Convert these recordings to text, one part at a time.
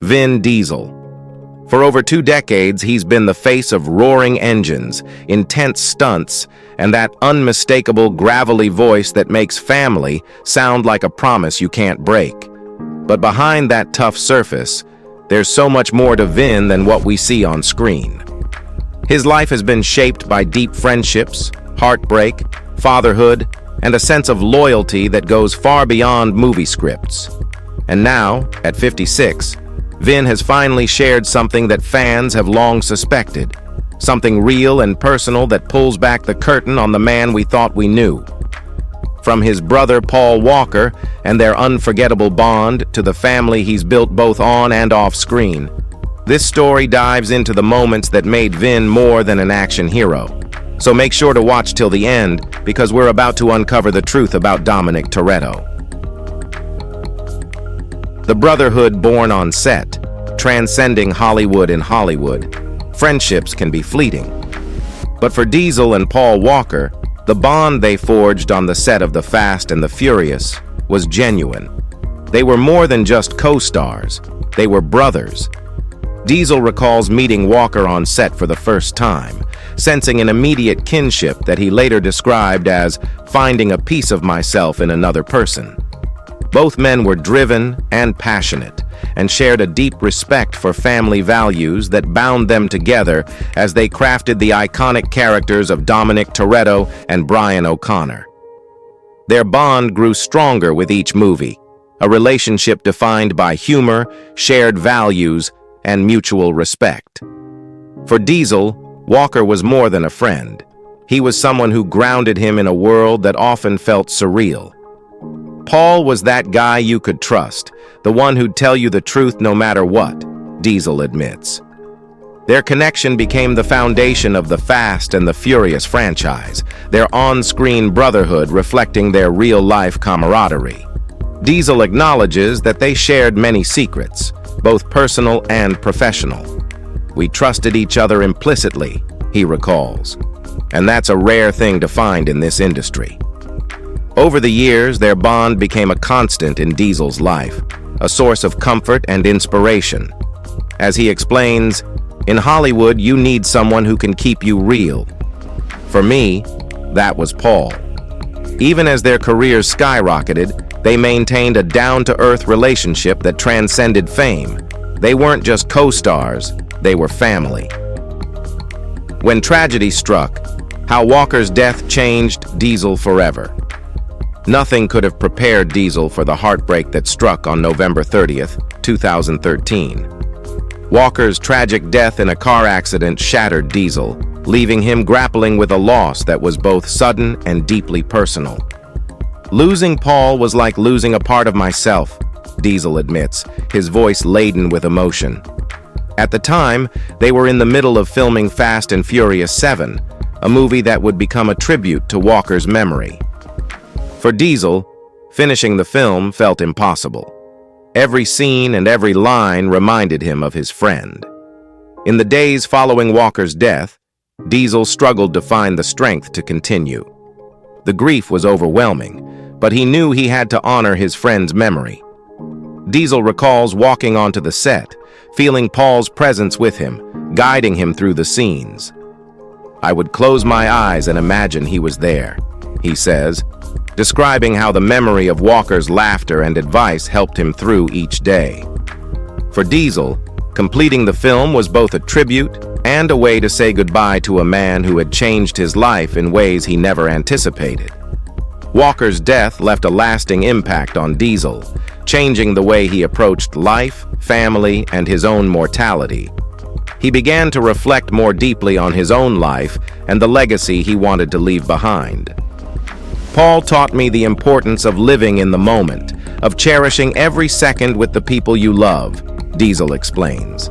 Vin Diesel. For over 2 decades, he's been the face of roaring engines, intense stunts, and that unmistakable gravelly voice that makes family sound like a promise you can't break. But behind that tough surface, there's so much more to Vin than what we see on screen. His life has been shaped by deep friendships, heartbreak, fatherhood, and a sense of loyalty that goes far beyond movie scripts. And now, at 56, Vin has finally shared something that fans have long suspected, something real and personal that pulls back the curtain on the man we thought we knew. From his brother Paul Walker and their unforgettable bond to the family he's built both on and off screen, this story dives into the moments that made Vin more than an action hero. So make sure to watch till the end, because we're about to uncover the truth about Dominic Toretto. The Brotherhood born on set, transcending Hollywood in Hollywood. Friendships can be fleeting. But for Diesel and Paul Walker, the bond they forged on the set of The Fast and the Furious was genuine. They were more than just co-stars, they were brothers. Diesel recalls meeting Walker on set for the first time, sensing an immediate kinship that he later described as finding a piece of myself in another person. Both men were driven and passionate, and shared a deep respect for family values that bound them together as they crafted the iconic characters of Dominic Toretto and Brian O'Connor. Their bond grew stronger with each movie, a relationship defined by humor, shared values, and mutual respect. For Diesel, Walker was more than a friend. He was someone who grounded him in a world that often felt surreal. Paul was that guy you could trust, the one who'd tell you the truth no matter what, Diesel admits. Their connection became the foundation of the Fast and the Furious franchise, their on-screen brotherhood reflecting their real-life camaraderie. Diesel acknowledges that they shared many secrets, both personal and professional. We trusted each other implicitly, he recalls, and that's a rare thing to find in this industry. Over the years, their bond became a constant in Diesel's life, a source of comfort and inspiration. As he explains, in Hollywood, you need someone who can keep you real. For me, that was Paul. Even as their careers skyrocketed, they maintained a down-to-earth relationship that transcended fame. They weren't just co-stars, they were family. When tragedy struck, how Walker's death changed Diesel forever. Nothing could have prepared Diesel for the heartbreak that struck on November 30th, 2013. Walker's tragic death in a car accident shattered Diesel, leaving him grappling with a loss that was both sudden and deeply personal. Losing Paul was like losing a part of myself, Diesel admits, his voice laden with emotion. At the time, they were in the middle of filming Fast and Furious 7, a movie that would become a tribute to Walker's memory. For Diesel, finishing the film felt impossible. Every scene and every line reminded him of his friend. In the days following Walker's death, Diesel struggled to find the strength to continue. The grief was overwhelming, but he knew he had to honor his friend's memory. Diesel recalls walking onto the set, feeling Paul's presence with him, guiding him through the scenes. "I would close my eyes and imagine he was there," he says, describing how the memory of Walker's laughter and advice helped him through each day. For Diesel, completing the film was both a tribute and a way to say goodbye to a man who had changed his life in ways he never anticipated. Walker's death left a lasting impact on Diesel, changing the way he approached life, family, and his own mortality. He began to reflect more deeply on his own life and the legacy he wanted to leave behind. "Paul taught me the importance of living in the moment, of cherishing every second with the people you love," Diesel explains.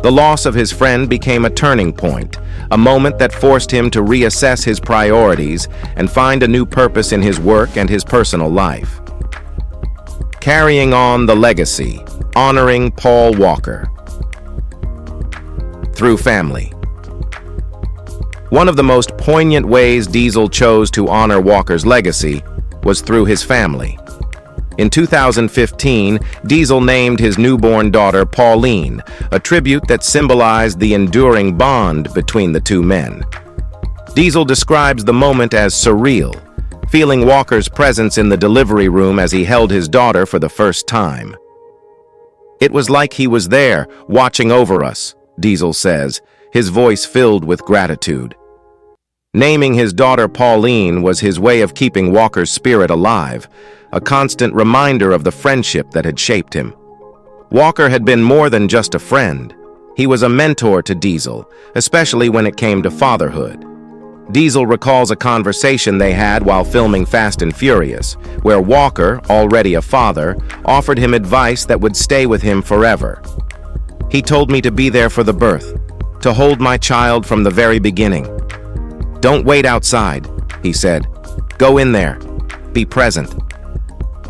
The loss of his friend became a turning point, a moment that forced him to reassess his priorities and find a new purpose in his work and his personal life. Carrying on the legacy, honoring Paul Walker. Through family. One of the most poignant ways Diesel chose to honor Walker's legacy was through his family. In 2015, Diesel named his newborn daughter Pauline, a tribute that symbolized the enduring bond between the two men. Diesel describes the moment as surreal, feeling Walker's presence in the delivery room as he held his daughter for the first time. "It was like he was there, watching over us," Diesel says, his voice filled with gratitude. Naming his daughter Pauline was his way of keeping Walker's spirit alive, a constant reminder of the friendship that had shaped him. Walker had been more than just a friend. He was a mentor to Diesel, especially when it came to fatherhood. Diesel recalls a conversation they had while filming Fast and Furious, where Walker, already a father, offered him advice that would stay with him forever. "He told me to be there for the birth, to hold my child from the very beginning. Don't wait outside," he said. "Go in there. Be present."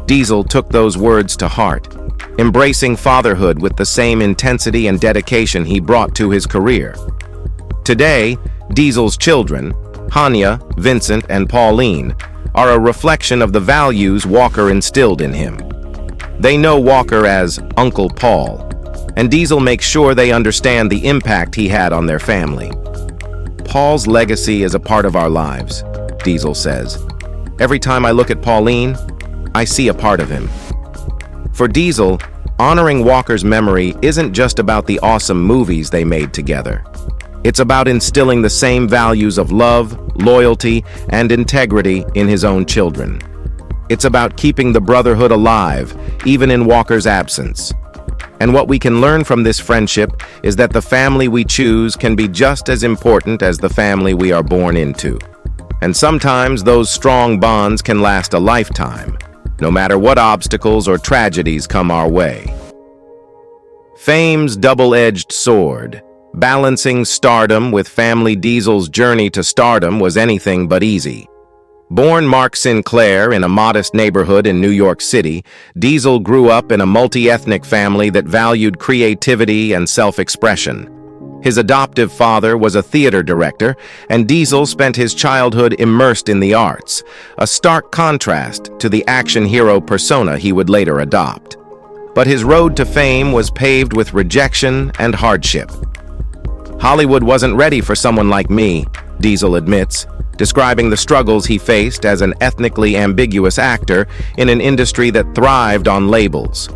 Diesel took those words to heart, embracing fatherhood with the same intensity and dedication he brought to his career. Today, Diesel's children, Hanya, Vincent, and Pauline, are a reflection of the values Walker instilled in him. They know Walker as Uncle Paul, and Diesel makes sure they understand the impact he had on their family. "Paul's legacy is a part of our lives," Diesel says. "Every time I look at Pauline, I see a part of him." For Diesel, honoring Walker's memory isn't just about the awesome movies they made together. It's about instilling the same values of love, loyalty, and integrity in his own children. It's about keeping the Brotherhood alive, even in Walker's absence. And what we can learn from this friendship is that the family we choose can be just as important as the family we are born into. And sometimes those strong bonds can last a lifetime, no matter what obstacles or tragedies come our way. Fame's double-edged sword. Balancing stardom with family. Diesel's journey to stardom was anything but easy. Born Mark Sinclair in a modest neighborhood in New York City, Diesel grew up in a multi-ethnic family that valued creativity and self-expression. His adoptive father was a theater director, and Diesel spent his childhood immersed in the arts, a stark contrast to the action hero persona he would later adopt. But his road to fame was paved with rejection and hardship. "Hollywood wasn't ready for someone like me," Diesel admits, describing the struggles he faced as an ethnically ambiguous actor in an industry that thrived on labels.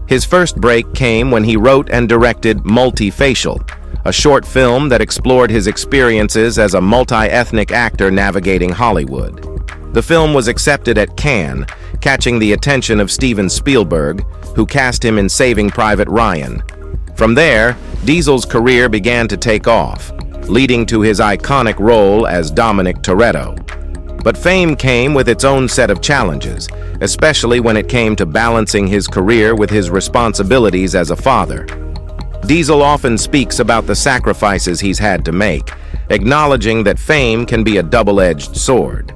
His first break came when he wrote and directed Multifacial, a short film that explored his experiences as a multi-ethnic actor navigating Hollywood. The film was accepted at Cannes, catching the attention of Steven Spielberg, who cast him in Saving Private Ryan. From there, Diesel's career began to take off, leading to his iconic role as Dominic Toretto. But fame came with its own set of challenges, especially when it came to balancing his career with his responsibilities as a father. Diesel often speaks about the sacrifices he's had to make, acknowledging that fame can be a double-edged sword.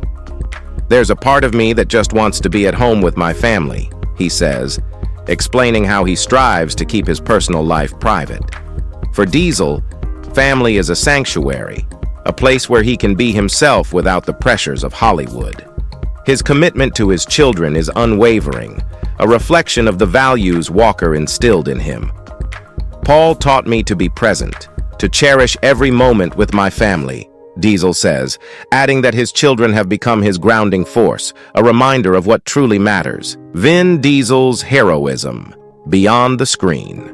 "There's a part of me that just wants to be at home with my family," he says, explaining how he strives to keep his personal life private. For Diesel, family is a sanctuary, a place where he can be himself without the pressures of Hollywood. His commitment to his children is unwavering, a reflection of the values Walker instilled in him. "Paul taught me to be present, to cherish every moment with my family," Diesel says, adding that his children have become his grounding force, a reminder of what truly matters. Vin Diesel's Heroism, Beyond the Screen.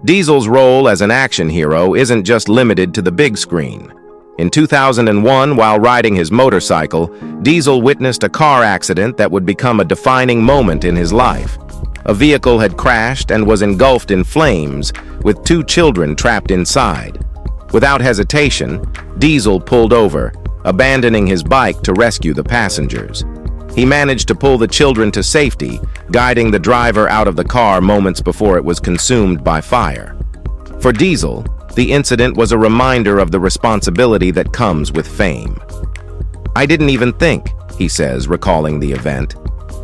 Diesel's role as an action hero isn't just limited to the big screen. In 2001, while riding his motorcycle, Diesel witnessed a car accident that would become a defining moment in his life. A vehicle had crashed and was engulfed in flames, with 2 children trapped inside. Without hesitation, Diesel pulled over, abandoning his bike to rescue the passengers. He managed to pull the children to safety, guiding the driver out of the car moments before it was consumed by fire. For Diesel, the incident was a reminder of the responsibility that comes with fame. "I didn't even think," he says, recalling the event.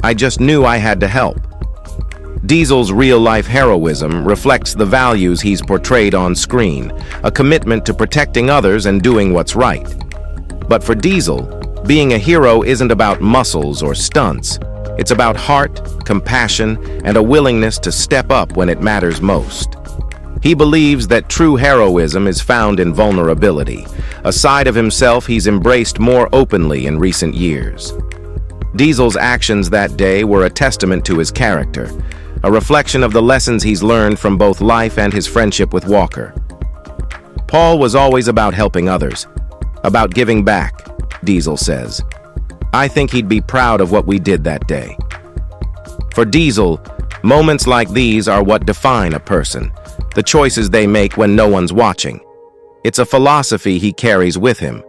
"I just knew I had to help." Diesel's real-life heroism reflects the values he's portrayed on screen, a commitment to protecting others and doing what's right. But for Diesel, being a hero isn't about muscles or stunts. It's about heart, compassion, and a willingness to step up when it matters most. He believes that true heroism is found in vulnerability, a side of himself he's embraced more openly in recent years. Diesel's actions that day were a testament to his character, a reflection of the lessons he's learned from both life and his friendship with Walker. Paul was always about helping others, about giving back, Diesel says. I think he'd be proud of what we did that day. For Diesel, moments like these are what define a person, the choices they make when no one's watching. It's a philosophy he carries with him,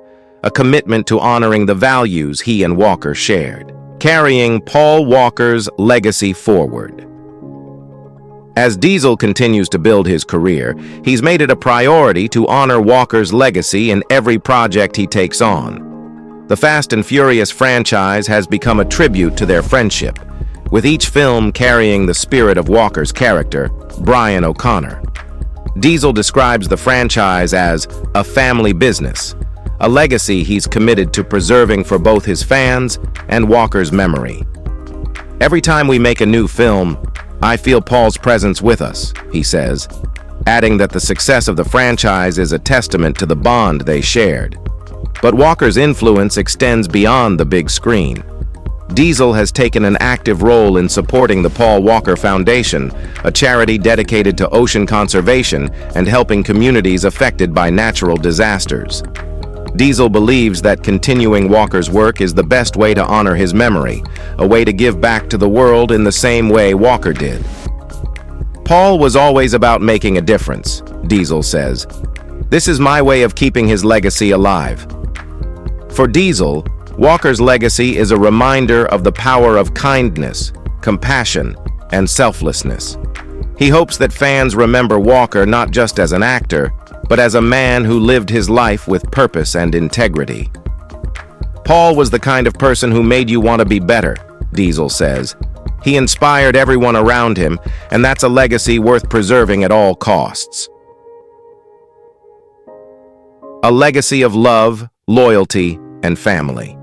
a commitment to honoring the values he and Walker shared, carrying Paul Walker's legacy forward. As Diesel continues to build his career, he's made it a priority to honor Walker's legacy in every project he takes on. The Fast and Furious franchise has become a tribute to their friendship, with each film carrying the spirit of Walker's character, Brian O'Connor. Diesel describes the franchise as a family business, a legacy he's committed to preserving for both his fans and Walker's memory. Every time we make a new film, I feel Paul's presence with us, he says, adding that the success of the franchise is a testament to the bond they shared. But Walker's influence extends beyond the big screen. Diesel has taken an active role in supporting the Paul Walker Foundation, a charity dedicated to ocean conservation and helping communities affected by natural disasters. Diesel believes that continuing Walker's work is the best way to honor his memory, a way to give back to the world in the same way Walker did. Paul was always about making a difference, Diesel says. This is my way of keeping his legacy alive. For Diesel, Walker's legacy is a reminder of the power of kindness, compassion, and selflessness. He hopes that fans remember Walker not just as an actor, but as a man who lived his life with purpose and integrity. Paul was the kind of person who made you want to be better, Diesel says. He inspired everyone around him, and that's a legacy worth preserving at all costs. A legacy of love, loyalty, and family.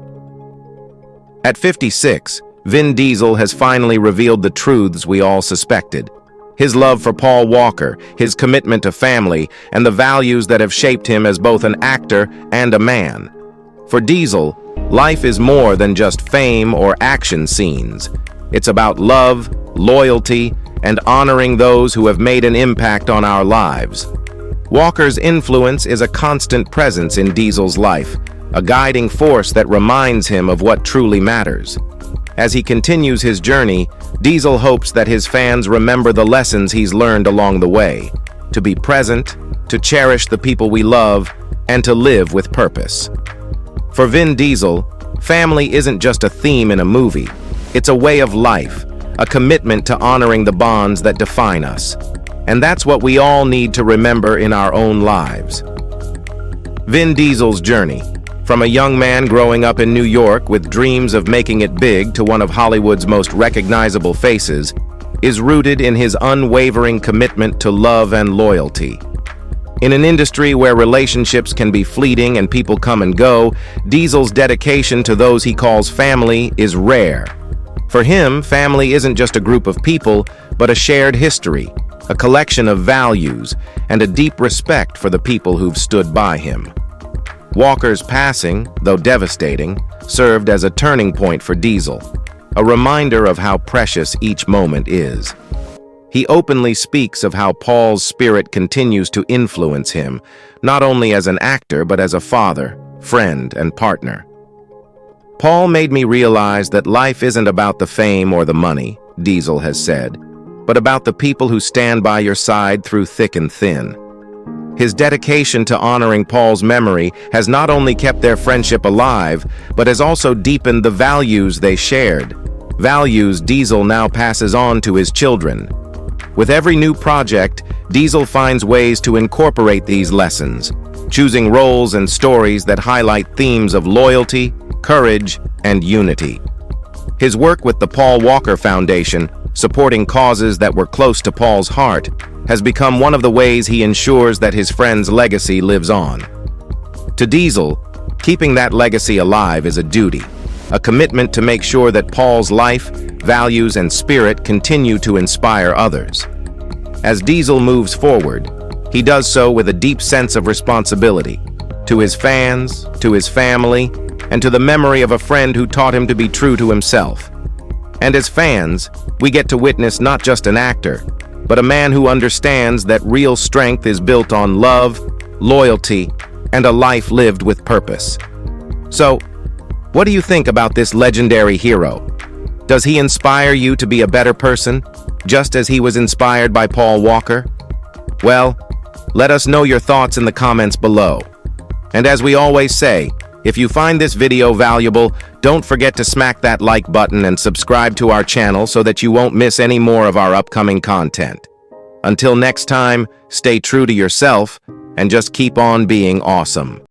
At 56, Vin Diesel has finally revealed the truths we all suspected. His love for Paul Walker, his commitment to family, and the values that have shaped him as both an actor and a man. For Diesel, life is more than just fame or action scenes. It's about love, loyalty, and honoring those who have made an impact on our lives. Walker's influence is a constant presence in Diesel's life, a guiding force that reminds him of what truly matters. As he continues his journey, Diesel hopes that his fans remember the lessons he's learned along the way, to be present, to cherish the people we love, and to live with purpose. For Vin Diesel, family isn't just a theme in a movie, it's a way of life, a commitment to honoring the bonds that define us. And that's what we all need to remember in our own lives. Vin Diesel's journey, from a young man growing up in New York with dreams of making it big to one of Hollywood's most recognizable faces, is rooted in his unwavering commitment to love and loyalty. In an industry where relationships can be fleeting and people come and go, Diesel's dedication to those he calls family is rare. For him, family isn't just a group of people, but a shared history, a collection of values, and a deep respect for the people who've stood by him. Walker's passing, though devastating, served as a turning point for Diesel, a reminder of how precious each moment is. He openly speaks of how Paul's spirit continues to influence him, not only as an actor but as a father, friend, and partner. Paul made me realize that life isn't about the fame or the money, Diesel has said, but about the people who stand by your side through thick and thin. His dedication to honoring Paul's memory has not only kept their friendship alive, but has also deepened the values they shared, values Diesel now passes on to his children. With every new project, Diesel finds ways to incorporate these lessons, choosing roles and stories that highlight themes of loyalty, courage, and unity. His work with the Paul Walker Foundation, supporting causes that were close to Paul's heart, has become one of the ways he ensures that his friend's legacy lives on. To Diesel, keeping that legacy alive is a duty, a commitment to make sure that Paul's life, values, and spirit continue to inspire others. As Diesel moves forward, he does so with a deep sense of responsibility to his fans, to his family, and to the memory of a friend who taught him to be true to himself. And as fans, we get to witness not just an actor, but a man who understands that real strength is built on love, loyalty, and a life lived with purpose. So, what do you think about this legendary hero? Does he inspire you to be a better person, just as he was inspired by Paul Walker? Well, let us know your thoughts in the comments below. And as we always say, if you find this video valuable, don't forget to smack that like button and subscribe to our channel so that you won't miss any more of our upcoming content. Until next time, stay true to yourself and just keep on being awesome.